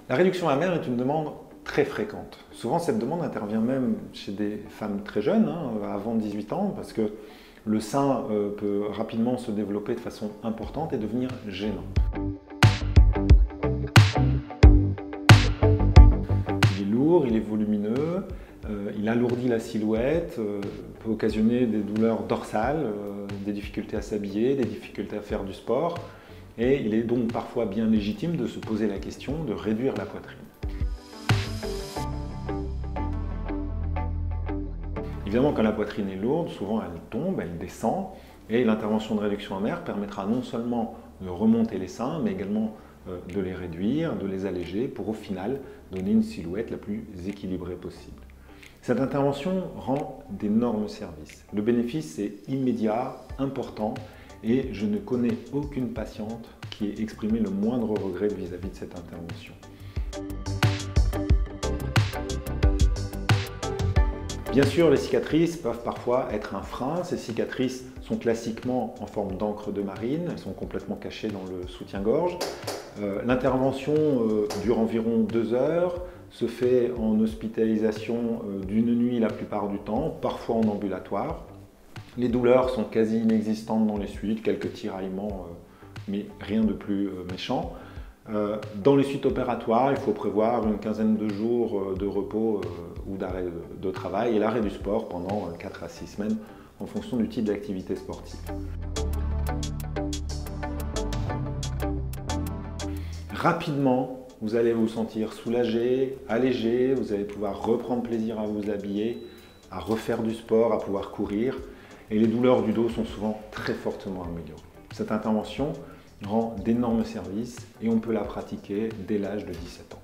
La réduction mammaire est une demande très fréquente. Souvent, cette demande intervient même chez des femmes très jeunes, avant 18 ans, parce que le sein peut rapidement se développer de façon importante et devenir gênant. Il est lourd, il est volumineux, il alourdit la silhouette, peut occasionner des douleurs dorsales, des difficultés à s'habiller, des difficultés à faire du sport. Et il est donc parfois bien légitime de se poser la question de réduire la poitrine. Évidemment, quand la poitrine est lourde, souvent elle tombe, elle descend, et l'intervention de réduction mammaire permettra non seulement de remonter les seins, mais également de les réduire, de les alléger, pour au final donner une silhouette la plus équilibrée possible. Cette intervention rend d'énormes services. Le bénéfice est immédiat, important, et je ne connais aucune patiente qui ait exprimé le moindre regret vis-à-vis de cette intervention. Bien sûr, les cicatrices peuvent parfois être un frein. Ces cicatrices sont classiquement en forme d'encre de marine, elles sont complètement cachées dans le soutien-gorge. L'intervention dure environ 2 heures, se fait en hospitalisation d'une nuit la plupart du temps, parfois en ambulatoire. Les douleurs sont quasi inexistantes dans les suites, quelques tiraillements, mais rien de plus méchant. Dans les suites opératoires, il faut prévoir une quinzaine de jours de repos ou d'arrêt de travail et l'arrêt du sport pendant 4 à 6 semaines en fonction du type d'activité sportive. Rapidement, vous allez vous sentir soulagé, allégé, vous allez pouvoir reprendre plaisir à vous habiller, à refaire du sport, à pouvoir courir. Et les douleurs du dos sont souvent très fortement améliorées. Cette intervention rend d'énormes services et on peut la pratiquer dès l'âge de 17 ans.